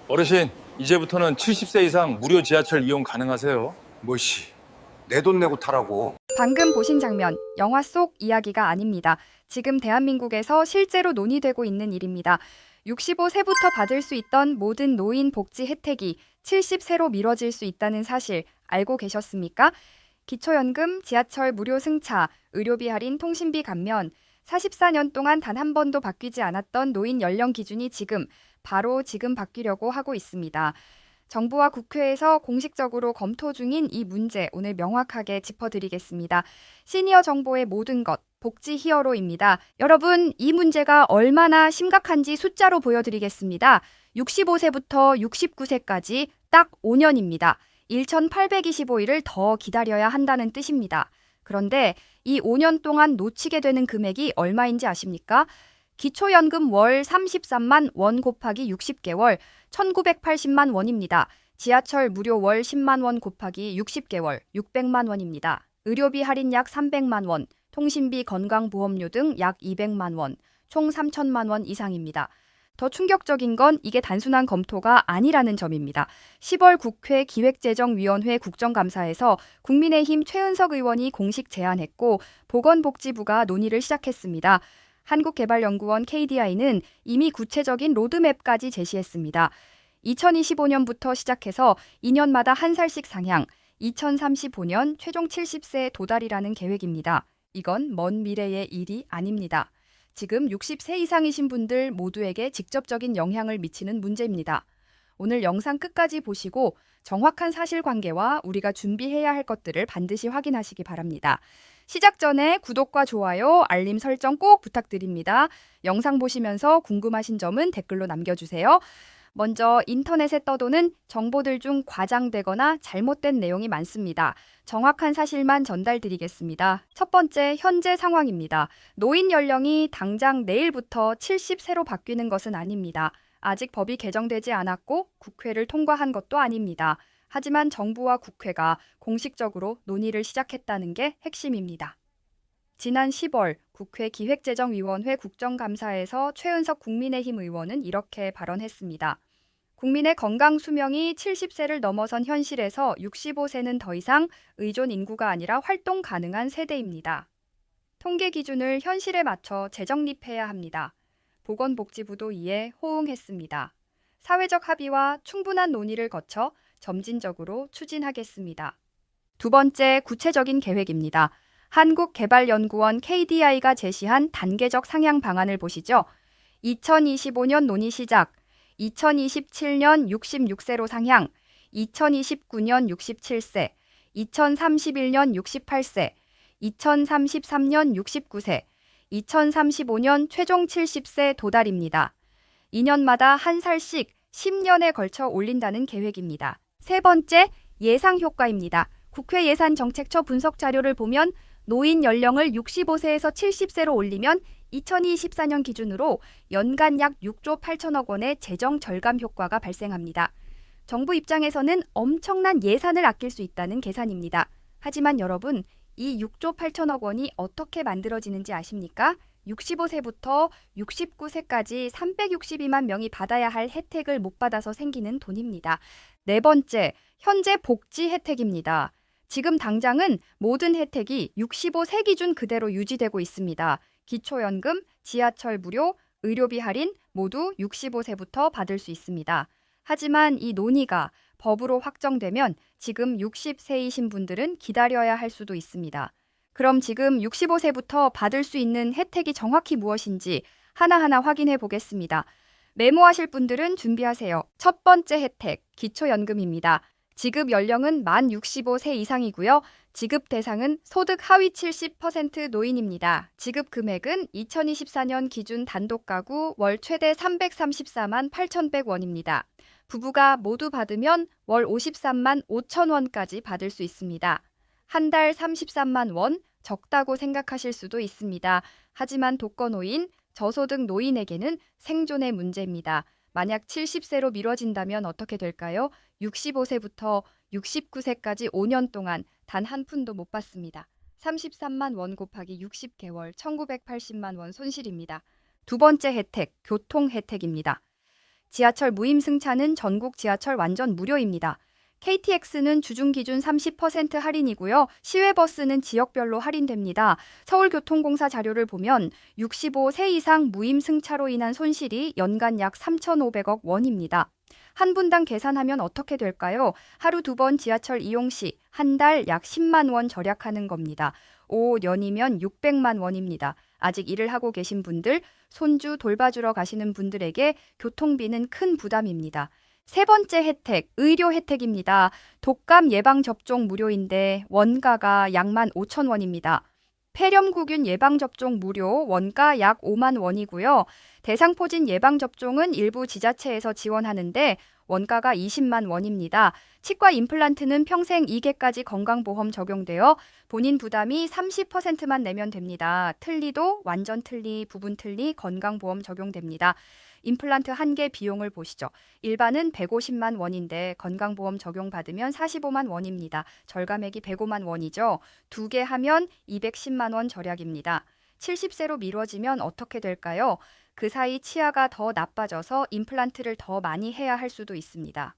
어르신, 이제부터는 70세 이상 무료 지하철 이용 가능하세요. 뭐시? 내 돈 내고 타라고. 방금 보신 장면, 영화 속 이야기가 아닙니다. 지금 대한민국에서 실제로 논의되고 있는 일입니다. 65세부터 받을 수 있던 모든 노인 복지 혜택이 70세로 미뤄질 수 있다는 사실 알고 계셨습니까? 기초연금, 지하철 무료 승차, 의료비 할인, 통신비 감면, 44년 동안 단 한 번도 바뀌지 않았던 노인 연령 기준이 바로 지금 바뀌려고 하고 있습니다. 정부와 국회에서 공식적으로 검토 중인 이 문제 오늘 명확하게 짚어드리겠습니다. 시니어 정보의 모든 것, 복지 히어로입니다. 여러분, 이 문제가 얼마나 심각한지 숫자로 보여드리겠습니다. 65세부터 69세까지 딱 5년입니다. 1,825일을 더 기다려야 한다는 뜻입니다. 그런데 이 5년 동안 놓치게 되는 금액이 얼마인지 아십니까? 기초연금 월 33만 원 곱하기 60개월, 1,980만 원입니다. 지하철 무료 월 10만 원 곱하기 60개월, 600만 원입니다. 의료비 할인 약 300만 원, 통신비 건강보험료 등 약 200만 원, 총 3천만 원 이상입니다. 더 충격적인 건 이게 단순한 검토가 아니라는 점입니다. 10월 국회 기획재정위원회 국정감사에서 국민의힘 최은석 의원이 공식 제안했고 보건복지부가 논의를 시작했습니다. 한국개발연구원 KDI는 이미 구체적인 로드맵까지 제시했습니다. 2025년부터 시작해서 2년마다 한 살씩 상향, 2035년 최종 70세에 도달이라는 계획입니다. 이건 먼 미래의 일이 아닙니다. 지금 60세 이상이신 분들 모두에게 직접적인 영향을 미치는 문제입니다. 오늘 영상 끝까지 보시고 정확한 사실관계와 우리가 준비해야 할 것들을 반드시 확인하시기 바랍니다. 시작 전에 구독과 좋아요, 알림 설정 꼭 부탁드립니다. 영상 보시면서 궁금하신 점은 댓글로 남겨주세요. 먼저 인터넷에 떠도는 정보들 중 과장되거나 잘못된 내용이 많습니다. 정확한 사실만 전달드리겠습니다. 첫 번째, 현재 상황입니다. 노인 연령이 당장 내일부터 70세로 바뀌는 것은 아닙니다. 아직 법이 개정되지 않았고 국회를 통과한 것도 아닙니다. 하지만 정부와 국회가 공식적으로 논의를 시작했다는 게 핵심입니다. 지난 10월 국회 기획재정위원회 국정감사에서 최은석 국민의힘 의원은 이렇게 발언했습니다. 국민의 건강 수명이 70세를 넘어선 현실에서 65세는 더 이상 의존 인구가 아니라 활동 가능한 세대입니다. 통계 기준을 현실에 맞춰 재정립해야 합니다. 보건복지부도 이에 호응했습니다. 사회적 합의와 충분한 논의를 거쳐 점진적으로 추진하겠습니다. 두 번째, 구체적인 계획입니다. 한국개발연구원 KDI가 제시한 단계적 상향 방안을 보시죠. 2025년 논의 시작, 2027년 66세로 상향, 2029년 67세, 2031년 68세, 2033년 69세, 2035년 최종 70세 도달입니다. 2년마다 한 살씩 10년에 걸쳐 올린다는 계획입니다. 세 번째, 예상 효과입니다. 국회 예산정책처 분석 자료를 보면 노인 연령을 65세에서 70세로 올리면 2024년 기준으로 연간 약 6조 8천억 원의 재정 절감 효과가 발생합니다. 정부 입장에서는 엄청난 예산을 아낄 수 있다는 계산입니다. 하지만 여러분, 이 6조 8천억 원이 어떻게 만들어지는지 아십니까? 65세부터 69세까지 362만 명이 받아야 할 혜택을 못 받아서 생기는 돈입니다. 네 번째, 현재 복지 혜택입니다. 지금 당장은 모든 혜택이 65세 기준 그대로 유지되고 있습니다. 기초연금, 지하철 무료, 의료비 할인 모두 65세부터 받을 수 있습니다. 하지만 이 논의가 법으로 확정되면 지금 60세이신 분들은 기다려야 할 수도 있습니다. 그럼 지금 65세부터 받을 수 있는 혜택이 정확히 무엇인지 하나하나 확인해 보겠습니다. 메모하실 분들은 준비하세요. 첫 번째 혜택, 기초연금입니다. 지급 연령은 만 65세 이상이고요. 지급 대상은 소득 하위 70% 노인입니다. 지급 금액은 2024년 기준 단독 가구 월 최대 334만 8,100원입니다. 부부가 모두 받으면 월 53만 5천 원까지 받을 수 있습니다. 한 달 33만 원, 적다고 생각하실 수도 있습니다. 하지만 독거노인, 저소득 노인에게는 생존의 문제입니다. 만약 70세로 미뤄진다면 어떻게 될까요? 65세부터 69세까지 5년 동안 단 한 푼도 못 받습니다. 33만 원 곱하기 60개월, 1,980만 원 손실입니다. 두 번째 혜택, 교통 혜택입니다. 지하철 무임 승차는 전국 지하철 완전 무료입니다. KTX는 주중 기준 30% 할인이고요. 시외버스는 지역별로 할인됩니다. 서울교통공사 자료를 보면 65세 이상 무임 승차로 인한 손실이 연간 약 3,500억 원입니다. 한 분당 계산하면 어떻게 될까요? 하루 2번 지하철 이용 시 한 달 약 10만 원 절약하는 겁니다. 5년이면 600만 원입니다. 아직 일을 하고 계신 분들, 손주 돌봐주러 가시는 분들에게 교통비는 큰 부담입니다. 세 번째 혜택, 의료 혜택입니다. 독감 예방접종 무료인데 원가가 약 15,000원입니다. 폐렴구균 예방접종 무료, 원가 약 5만 원이고요. 대상포진 예방접종은 일부 지자체에서 지원하는데 원가가 20만 원입니다. 치과 임플란트는 평생 2개까지 건강보험 적용되어 본인 부담이 30%만 내면 됩니다. 틀니도 완전 틀니, 부분 틀니 건강보험 적용됩니다. 임플란트 1개 비용을 보시죠. 일반은 150만 원인데 건강보험 적용받으면 45만 원입니다. 절감액이 105만 원이죠. 2개 하면 210만 원 절약입니다. 70세로 미뤄지면 어떻게 될까요? 그 사이 치아가 더 나빠져서 임플란트를 더 많이 해야 할 수도 있습니다.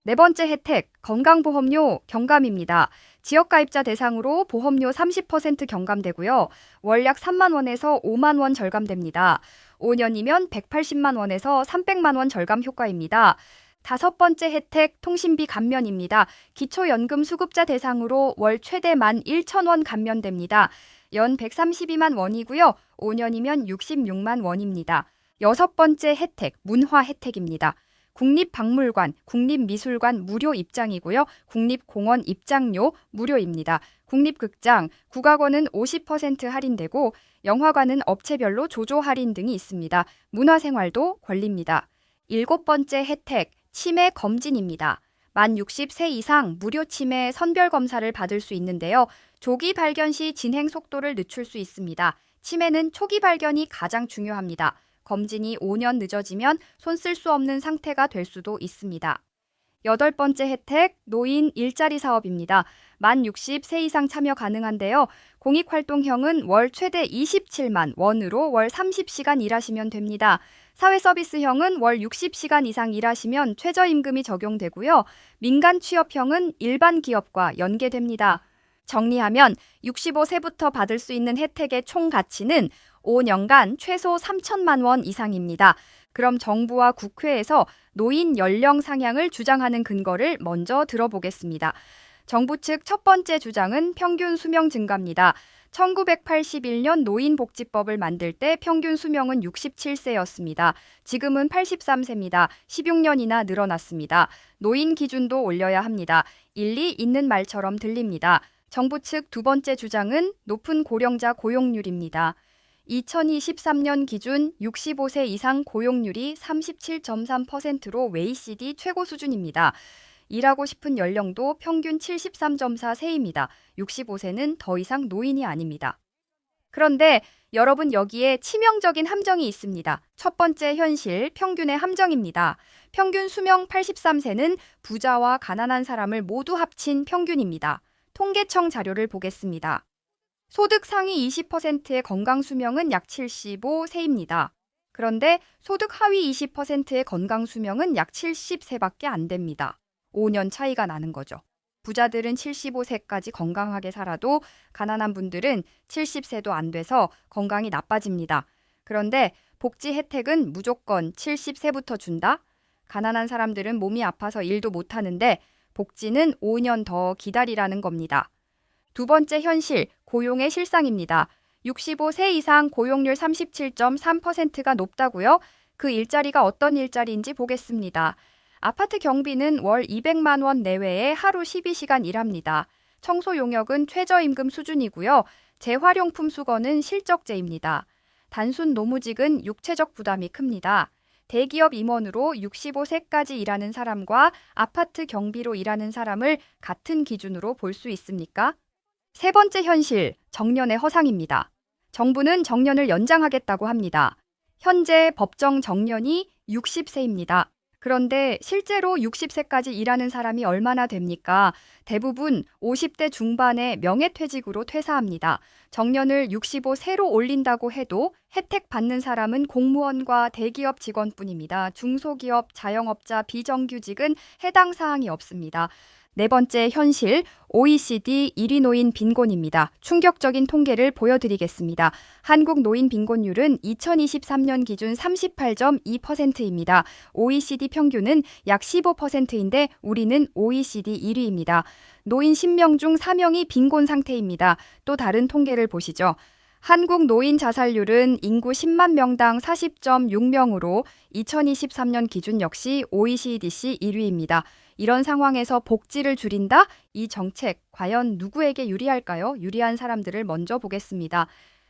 네 번째 혜택, 건강보험료 경감입니다. 지역가입자 대상으로 보험료 30% 경감되고요. 월 약 3만 원에서 5만 원 절감됩니다. 5년이면 180만 원에서 300만 원 절감 효과입니다. 다섯 번째 혜택, 통신비 감면입니다. 기초연금 수급자 대상으로 월 최대 11,000원 감면됩니다. 연 132만 원이고요. 5년이면 66만 원입니다. 여섯 번째 혜택, 문화 혜택입니다. 국립박물관, 국립미술관 무료 입장이고요. 국립공원 입장료 무료입니다. 국립극장, 국악원은 50% 할인되고 영화관은 업체별로 조조 할인 등이 있습니다. 문화생활도 권리입니다. 일곱 번째 혜택, 치매 검진입니다. 만 60세 이상 무료 치매 선별 검사를 받을 수 있는데요. 조기 발견 시 진행 속도를 늦출 수 있습니다. 치매는 초기 발견이 가장 중요합니다. 검진이 5년 늦어지면 손 쓸 수 없는 상태가 될 수도 있습니다. 여덟 번째 혜택, 노인 일자리 사업입니다. 만 60세 이상 참여 가능한데요. 공익활동형은 월 최대 27만 원으로 월 30시간 일하시면 됩니다. 사회서비스형은 월 60시간 이상 일하시면 최저임금이 적용되고요. 민간 취업형은 일반 기업과 연계됩니다. 정리하면 65세부터 받을 수 있는 혜택의 총 가치는 5년간 최소 3천만 원 이상입니다. 그럼 정부와 국회에서 노인 연령 상향을 주장하는 근거를 먼저 들어보겠습니다. 정부 측 첫 번째 주장은 평균 수명 증가입니다. 1981년 노인복지법을 만들 때 평균 수명은 67세였습니다. 지금은 83세입니다. 16년이나 늘어났습니다. 노인 기준도 올려야 합니다. 일리 있는 말처럼 들립니다. 정부 측 두 번째 주장은 높은 고령자 고용률입니다. 2023년 기준 65세 이상 고용률이 37.3%로 OECD 최고 수준입니다. 일하고 싶은 연령도 평균 73.4세입니다. 65세는 더 이상 노인이 아닙니다. 그런데 여러분 여기에 치명적인 함정이 있습니다. 첫 번째 현실, 평균의 함정입니다. 평균 수명 83세는 부자와 가난한 사람을 모두 합친 평균입니다. 통계청 자료를 보겠습니다. 소득 상위 20%의 건강 수명은 약 75세입니다. 그런데 소득 하위 20%의 건강 수명은 약 70세밖에 안 됩니다. 5년 차이가 나는 거죠. 부자들은 75세까지 건강하게 살아도 가난한 분들은 70세도 안 돼서 건강이 나빠집니다. 그런데 복지 혜택은 무조건 70세부터 준다? 가난한 사람들은 몸이 아파서 일도 못 하는데 복지는 5년 더 기다리라는 겁니다. 두 번째 현실, 고용의 실상입니다. 65세 이상 고용률 37.3%가 높다고요? 그 일자리가 어떤 일자리인지 보겠습니다. 아파트 경비는 월 200만 원 내외에 하루 12시간 일합니다. 청소 용역은 최저임금 수준이고요. 재활용품 수거는 실적제입니다. 단순 노무직은 육체적 부담이 큽니다. 대기업 임원으로 65세까지 일하는 사람과 아파트 경비로 일하는 사람을 같은 기준으로 볼 수 있습니까? 세 번째 현실, 정년의 허상입니다. 정부는 정년을 연장하겠다고 합니다. 현재 법정 정년이 60세입니다. 그런데 실제로 60세까지 일하는 사람이 얼마나 됩니까? 대부분 50대 중반에 명예퇴직으로 퇴사합니다. 정년을 65세로 올린다고 해도 혜택 받는 사람은 공무원과 대기업 직원뿐입니다. 중소기업, 자영업자, 비정규직은 해당 사항이 없습니다. 네 번째 현실, OECD 1위 노인 빈곤입니다. 충격적인 통계를 보여드리겠습니다. 한국 노인 빈곤율은 2023년 기준 38.2%입니다. OECD 평균은 약 15%인데 우리는 OECD 1위입니다. 노인 10명 중 4명이 빈곤 상태입니다. 또 다른 통계를 보시죠. 한국 노인 자살률은 인구 10만 명당 40.6명으로 2023년 기준 역시 OECD 1위입니다. 이런 상황에서 복지를 줄인다? 이 정책 과연 누구에게 유리할까요? 유리한 사람들을 먼저 보겠습니다.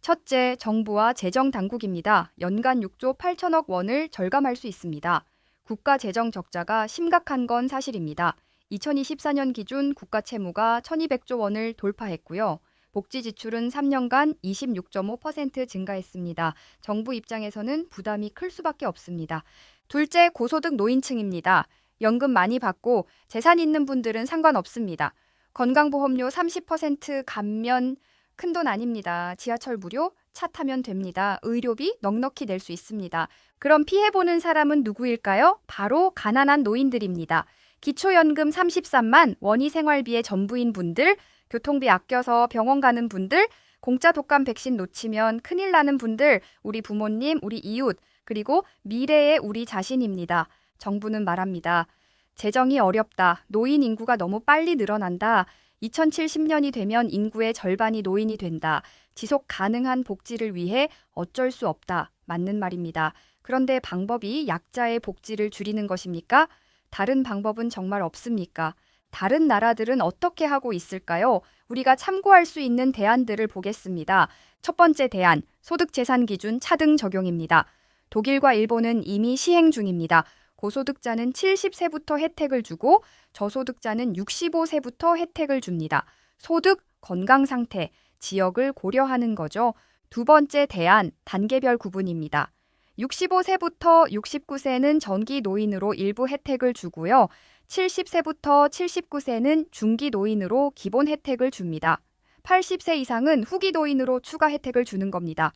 첫째, 정부와 재정당국입니다. 연간 6조 8천억 원을 절감할 수 있습니다. 국가 재정 적자가 심각한 건 사실입니다. 2024년 기준 국가 채무가 1,200조 원을 돌파했고요. 복지 지출은 3년간 26.5% 증가했습니다. 정부 입장에서는 부담이 클 수밖에 없습니다. 둘째, 고소득 노인층입니다. 연금 많이 받고 재산 있는 분들은 상관없습니다. 건강보험료 30% 감면 큰돈 아닙니다. 지하철 무료, 차 타면 됩니다. 의료비 넉넉히 낼 수 있습니다. 그럼 피해보는 사람은 누구일까요? 바로 가난한 노인들입니다. 기초연금 33만, 원이 생활비의 전부인 분들, 교통비 아껴서 병원 가는 분들, 공짜 독감 백신 놓치면 큰일 나는 분들, 우리 부모님, 우리 이웃, 그리고 미래의 우리 자신입니다. 정부는 말합니다. 재정이 어렵다. 노인 인구가 너무 빨리 늘어난다. 2070년이 되면 인구의 절반이 노인이 된다. 지속 가능한 복지를 위해 어쩔 수 없다. 맞는 말입니다. 그런데 방법이 약자의 복지를 줄이는 것입니까? 다른 방법은 정말 없습니까? 다른 나라들은 어떻게 하고 있을까요? 우리가 참고할 수 있는 대안들을 보겠습니다. 첫 번째 대안, 소득재산 기준 차등 적용입니다. 독일과 일본은 이미 시행 중입니다. 고소득자는 70세부터 혜택을 주고 저소득자는 65세부터 혜택을 줍니다. 소득, 건강 상태, 지역을 고려하는 거죠. 두 번째 대안, 단계별 구분입니다. 65세부터 69세는 전기 노인으로 일부 혜택을 주고요. 70세부터 79세는 중기 노인으로 기본 혜택을 줍니다. 80세 이상은 후기 노인으로 추가 혜택을 주는 겁니다.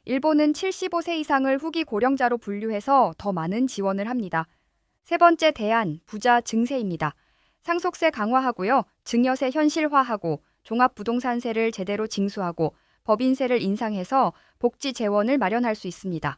일본은 75세 이상을 후기 고령자로 분류해서 더 많은 지원을 합니다. 세 번째 대안, 부자 증세입니다. 상속세 강화하고요. 증여세 현실화하고 종합부동산세를 제대로 징수하고 법인세를 인상해서 복지 재원을 마련할 수 있습니다.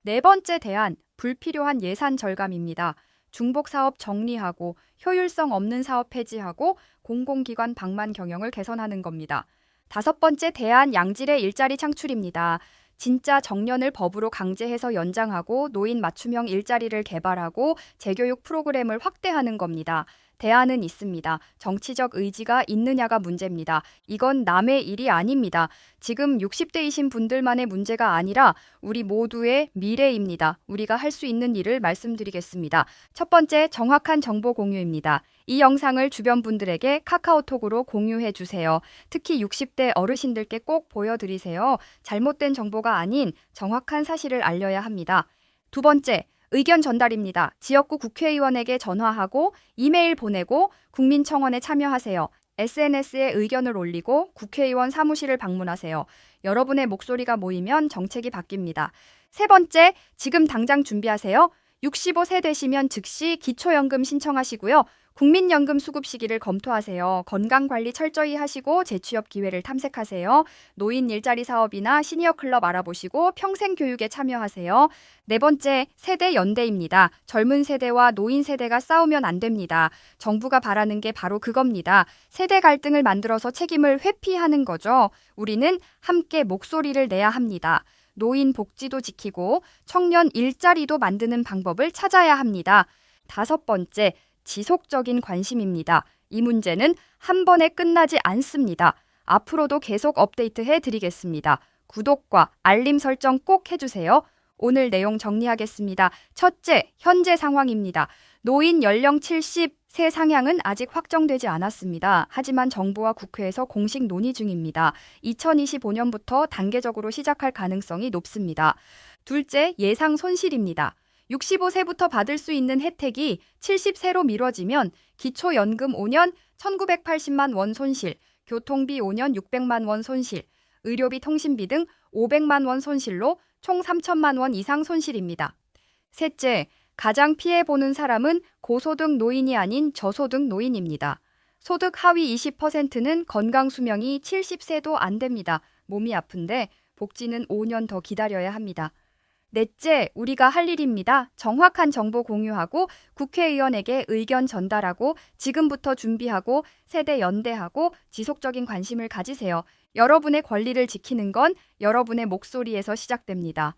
네 번째 대안, 불필요한 예산 절감입니다. 중복사업 정리하고 효율성 없는 사업 폐지하고 공공기관 방만 경영을 개선하는 겁니다. 다섯 번째 대안, 양질의 일자리 창출입니다. 진짜 정년을 법으로 강제해서 연장하고 노인 맞춤형 일자리를 개발하고 재교육 프로그램을 확대하는 겁니다. 대안은 있습니다. 정치적 의지가 있느냐가 문제입니다. 이건 남의 일이 아닙니다. 지금 60대이신 분들만의 문제가 아니라 우리 모두의 미래입니다. 우리가 할 수 있는 일을 말씀드리겠습니다. 첫 번째, 정확한 정보 공유입니다. 이 영상을 주변 분들에게 카카오톡으로 공유해 주세요. 특히 60대 어르신들께 꼭 보여드리세요. 잘못된 정보가 아닌 정확한 사실을 알려야 합니다. 두 번째, 의견 전달입니다. 지역구 국회의원에게 전화하고 이메일 보내고 국민청원에 참여하세요. SNS에 의견을 올리고 국회의원 사무실을 방문하세요. 여러분의 목소리가 모이면 정책이 바뀝니다. 세 번째, 지금 당장 준비하세요. 65세 되시면 즉시 기초연금 신청하시고요. 국민연금 수급 시기를 검토하세요. 건강관리 철저히 하시고 재취업 기회를 탐색하세요. 노인 일자리 사업이나 시니어 클럽 알아보시고 평생 교육에 참여하세요. 네 번째, 세대 연대입니다. 젊은 세대와 노인 세대가 싸우면 안 됩니다. 정부가 바라는 게 바로 그겁니다. 세대 갈등을 만들어서 책임을 회피하는 거죠. 우리는 함께 목소리를 내야 합니다. 노인 복지도 지키고 청년 일자리도 만드는 방법을 찾아야 합니다. 다섯 번째, 지속적인 관심입니다. 이 문제는 한 번에 끝나지 않습니다. 앞으로도 계속 업데이트해 드리겠습니다. 구독과 알림 설정 꼭 해주세요. 오늘 내용 정리하겠습니다. 첫째, 현재 상황입니다. 노인 연령 70세 상향은 아직 확정되지 않았습니다. 하지만 정부와 국회에서 공식 논의 중입니다. 2025년부터 단계적으로 시작할 가능성이 높습니다. 둘째, 예상 손실입니다. 65세부터 받을 수 있는 혜택이 70세로 미뤄지면 기초연금 5년 1,980만 원 손실, 교통비 5년 600만 원 손실, 의료비 통신비 등 500만 원 손실로 총 3천만 원 이상 손실입니다. 셋째, 가장 피해보는 사람은 고소득 노인이 아닌 저소득 노인입니다. 소득 하위 20%는 건강수명이 70세도 안 됩니다. 몸이 아픈데 복지는 5년 더 기다려야 합니다. 넷째, 우리가 할 일입니다. 정확한 정보 공유하고 국회의원에게 의견 전달하고 지금부터 준비하고 세대 연대하고 지속적인 관심을 가지세요. 여러분의 권리를 지키는 건 여러분의 목소리에서 시작됩니다.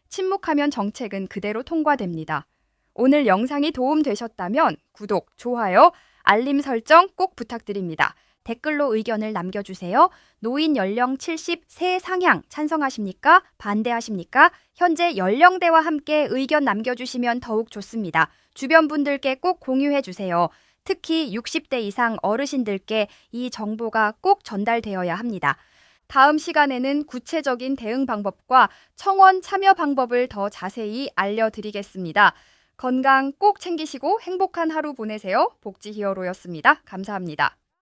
침묵하면 정책은 그대로 통과됩니다. 오늘 영상이 도움되셨다면 구독, 좋아요, 알림 설정 꼭 부탁드립니다. 댓글로 의견을 남겨주세요. 노인 연령 70세 상향 찬성하십니까? 반대하십니까? 현재 연령대와 함께 의견 남겨주시면 더욱 좋습니다. 주변 분들께 꼭 공유해주세요. 특히 60대 이상 어르신들께 이 정보가 꼭 전달되어야 합니다. 다음 시간에는 구체적인 대응 방법과 청원 참여 방법을 더 자세히 알려드리겠습니다. 건강 꼭 챙기시고 행복한 하루 보내세요. 복지 히어로였습니다. 감사합니다.